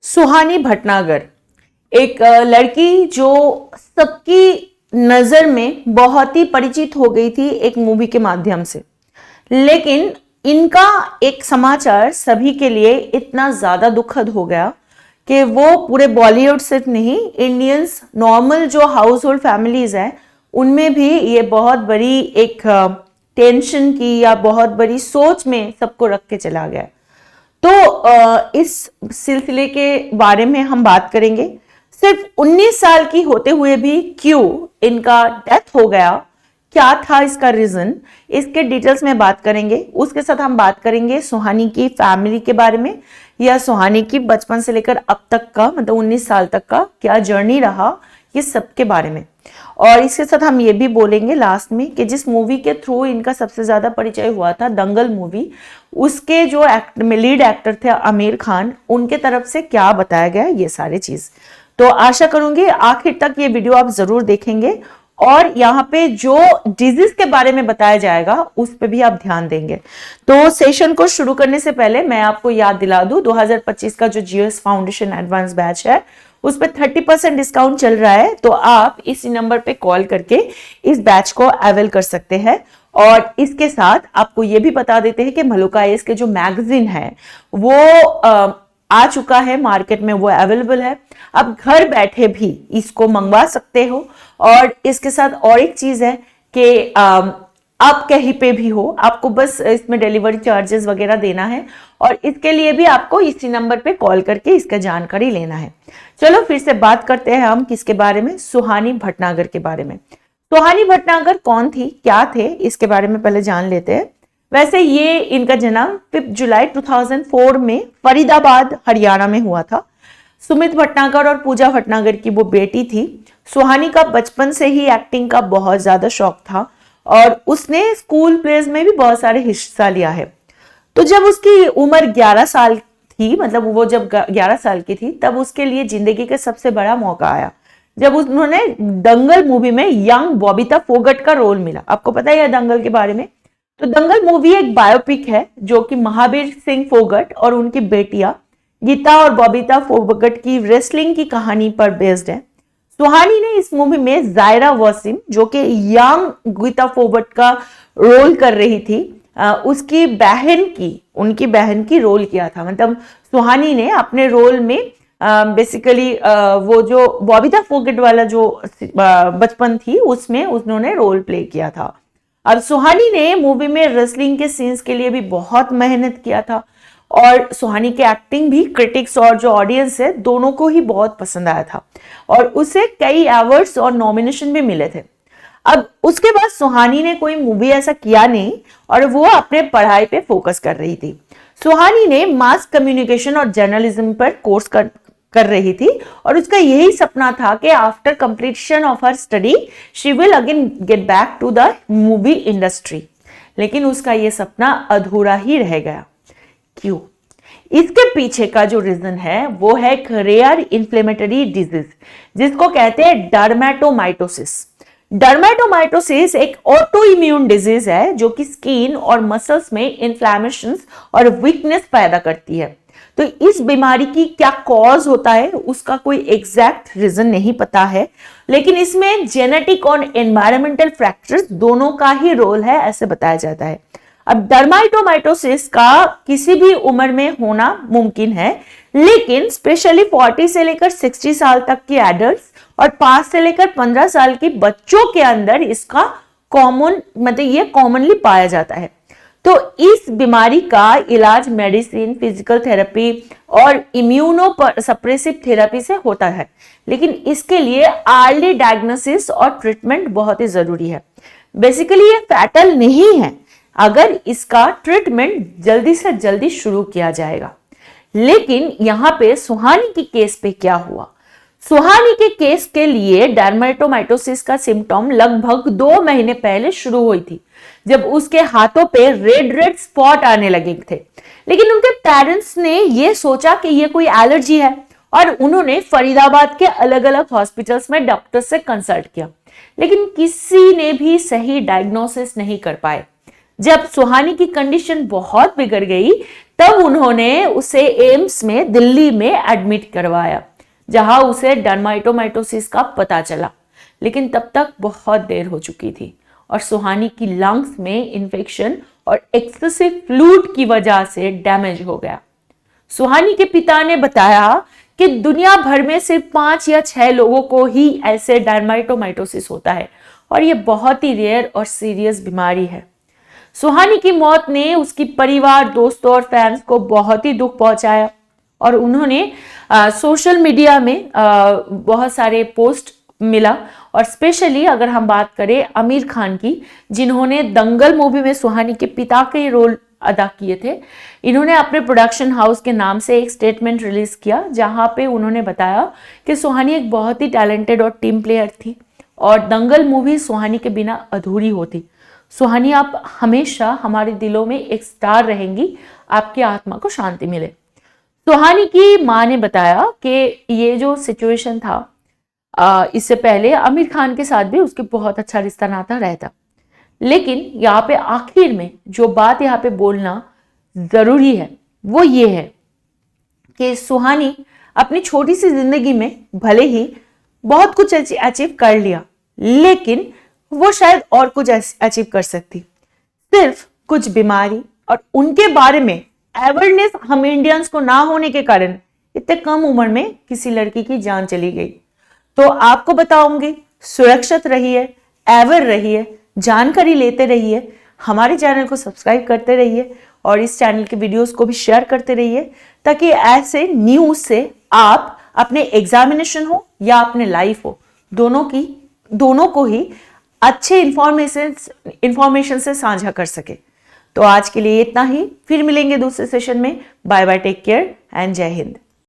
सुहानी भटनागर एक लड़की जो सबकी नजर में बहुत ही परिचित हो गई थी एक मूवी के माध्यम से, लेकिन इनका एक समाचार सभी के लिए इतना ज्यादा दुखद हो गया कि वो पूरे बॉलीवुड सिर्फ नहीं, इंडियंस नॉर्मल जो हाउस होल्ड फैमिलीज हैं उनमें भी ये बहुत बड़ी एक टेंशन की या बहुत बड़ी सोच में सबको रख के चला गया। तो इस सिलसिले के बारे में हम बात करेंगे। सिर्फ 19 साल की होते हुए भी क्यों इनका डेथ हो गया, क्या था इसका रीजन, इसके डिटेल्स में बात करेंगे। उसके साथ हम बात करेंगे सुहानी की फैमिली के बारे में, या सुहानी की बचपन से लेकर अब तक का, मतलब 19 साल तक का क्या जर्नी रहा, ये सब के बारे में। और इसके साथ हम ये भी बोलेंगे लास्ट में कि जिस मूवी के थ्रू इनका सबसे ज्यादा परिचय हुआ था, दंगल मूवी, उसके जो लीड एक्टर थे आमिर खान, उनके तरफ से क्या बताया गया, ये सारी चीज। तो आशा करूंगी आखिर तक ये वीडियो आप जरूर देखेंगे और यहाँ पे जो डिजीज के बारे में बताया जाएगा उस पे भी आप ध्यान देंगे। तो सेशन को शुरू करने से पहले मैं आपको याद दिला दूं, 2025 का जो जीएस फाउंडेशन एडवांस बैच है उस पे 30% डिस्काउंट चल रहा है। तो आप इसी नंबर पे कॉल करके इस बैच को अवेल कर सकते हैं। और इसके साथ आपको ये भी बता देते हैं कि मलुका आईएएस के जो मैगजीन है वो आ चुका है मार्केट में, वो अवेलेबल है। आप घर बैठे भी इसको मंगवा सकते हो। और इसके साथ और एक चीज है कि आप कहीं पे भी हो, आपको बस इसमें डिलीवरी चार्जेस वगैरह देना है और इसके लिए भी आपको इसी नंबर पे कॉल करके इसका जानकारी लेना है। चलो फिर से बात करते हैं हम किसके बारे में, सुहानी भटनागर के बारे में। सुहानी भटनागर कौन थी, क्या थे, इसके बारे में पहले जान लेते हैं। वैसे ये इनका जन्म 5 जुलाई 2004 में फरीदाबाद हरियाणा में हुआ था। सुमित भटनागर और पूजा भटनागर की वो बेटी थी। सुहानी का बचपन से ही एक्टिंग का बहुत ज्यादा शौक था और उसने स्कूल प्लेज में भी बहुत सारे हिस्सा लिया है। तो जब उसकी उम्र 11 साल थी, मतलब वो जब 11 साल की थी, तब उसके लिए जिंदगी का सबसे बड़ा मौका आया जब उन्होंने दंगल मूवी में यंग बॉबिता फोगट का रोल मिला। आपको पता है दंगल के बारे में। तो दंगल मूवी एक बायोपिक है जो कि महावीर सिंह फोगट और उनकी बेटियां गीता और बॉबिता फोगट की रेसलिंग की कहानी पर बेस्ड है। सुहानी ने इस मूवी में जायरा वसीम, जो कि यंग गीता फोगट का रोल कर रही थी, उनकी बहन की रोल किया था। मतलब सुहानी ने अपने रोल में बेसिकली वो जो बॉबिता फोगट वाला जो बचपन थी उसमें उन्होंने रोल प्ले किया था। अब सुहानी ने मूवी में रेसलिंग के सीन्स के लिए भी बहुत मेहनत किया था और सुहानी की एक्टिंग भी क्रिटिक्स और जो ऑडियंस है दोनों को ही बहुत पसंद आया था और उसे कई अवार्ड्स और नॉमिनेशन भी मिले थे। अब उसके बाद सुहानी ने कोई मूवी ऐसा किया नहीं और वो अपने पढ़ाई पे फोकस कर रही थी। सुहानी ने मास कम्युनिकेशन और जर्नलिज्म पर कोर्स कर रही थी और उसका यही सपना था कि after completion of her study she will again get back to the movie industry. लेकिन उसका यह सपना अधूरा ही रह गया। क्यों? इसके पीछे का जो रीजन है वो है एक रेयर इन्फ्लेमेटरी डिजीज जिसको कहते हैं डर्मेटोमाइटोसिस। डर्मेटोमाइटोसिस एक ऑटो इम्यून डिजीज है जो कि स्किन और मसल्स में इन्फ्लेमेशंस और वीकनेस पैदा करती है। तो इस बीमारी की क्या कॉज होता है उसका कोई एग्जैक्ट रीजन नहीं पता है, लेकिन इसमें जेनेटिक और एनवायरमेंटल फैक्टर्स दोनों का ही रोल है ऐसे बताया जाता है। अब डर्मेटोमाइटोसिस का किसी भी उम्र में होना मुमकिन है, लेकिन स्पेशली 40 से लेकर 60 साल तक के एडल्ट्स और 5 से लेकर 15 साल के बच्चों के अंदर इसका ये कॉमनली पाया जाता है। तो इस बीमारी का इलाज मेडिसिन, फिजिकल थेरेपी और इम्यूनो सप्रेसिव थेरेपी से होता है, लेकिन इसके लिए अर्ली डायग्नोसिस और ट्रीटमेंट बहुत ही जरूरी है। बेसिकली ये फैटल नहीं है अगर इसका ट्रीटमेंट जल्दी से जल्दी शुरू किया जाएगा। लेकिन यहाँ पे सुहानी की केस पे क्या हुआ? सुहानी के केस के लिए डर्मेटोमाइटोसिस का सिम्टम लगभग 2 महीने पहले शुरू हुई थी, जब उसके हाथों पे रेड स्पॉट आने लगे थे। लेकिन उनके पेरेंट्स ने ये सोचा कि ये कोई एलर्जी है और उन्होंने फरीदाबाद के अलग अलग हॉस्पिटल्स में डॉक्टर से कंसल्ट किया, लेकिन किसी ने भी सही डायग्नोसिस नहीं कर पाए। जब सुहानी की कंडीशन बहुत बिगड़ गई तब उन्होंने उसे एम्स में दिल्ली में एडमिट करवाया, जहां उसे डर्माटोमाइटोसिस का पता चला। लेकिन तब तक बहुत देर हो चुकी थी और सुहानी की लंग्स में इन्फेक्शन और एक्सेसिव फ्लूइड की वजह से डैमेज हो गया। सुहानी के पिता ने बताया कि दुनिया भर में सिर्फ 5 या 6 लोगों को ही ऐसे डर्माटोमाइटोसिस होता है और यह बहुत ही रेयर और सीरियस बीमारी है। सुहानी की मौत ने उसकी परिवार, दोस्तों और फैंस को बहुत ही दुख पहुंचाया और उन्होंने सोशल मीडिया में बहुत सारे पोस्ट मिला। और स्पेशली अगर हम बात करें आमिर खान की, जिन्होंने दंगल मूवी में सुहानी के पिता के रोल अदा किए थे, इन्होंने अपने प्रोडक्शन हाउस के नाम से एक स्टेटमेंट रिलीज किया, जहां पे उन्होंने बताया कि सुहानी एक बहुत ही टैलेंटेड और टीम प्लेयर थी और दंगल मूवी सुहानी के बिना अधूरी होती। सुहानी, आप हमेशा हमारे दिलों में एक स्टार रहेंगी, आपकी आत्मा को शांति मिले। सुहानी की मां ने बताया कि ये जो सिचुएशन था, इससे पहले आमिर खान के साथ भी उसके बहुत अच्छा रिश्ता नाता रहता, लेकिन यहाँ पे आखिर में जो बात यहाँ पे बोलना जरूरी है वो ये है कि सुहानी अपनी छोटी सी जिंदगी में भले ही बहुत कुछ अचीव कर लिया, लेकिन वो शायद और कुछ अचीव कर सकती। सिर्फ कुछ बीमारी और उनके बारे में अवेयरनेस हम इंडियंस को ना होने के कारण इतने कम उम्र में किसी लड़की की जान चली गई। तो आपको बताऊंगी, सुरक्षित रहिए, अवेयर रहिए, जानकारी लेते रहिए, हमारे चैनल को सब्सक्राइब करते रहिए और इस चैनल के वीडियोस को भी शेयर करते रहिए, ताकि ऐसे न्यूज से आप अपने एग्जामिनेशन हो या अपने लाइफ हो, दोनों को ही अच्छे इंफॉर्मेशन से साझा कर सके। तो आज के लिए इतना ही, फिर मिलेंगे दूसरे सेशन में। Bye bye, take care and जय हिंद।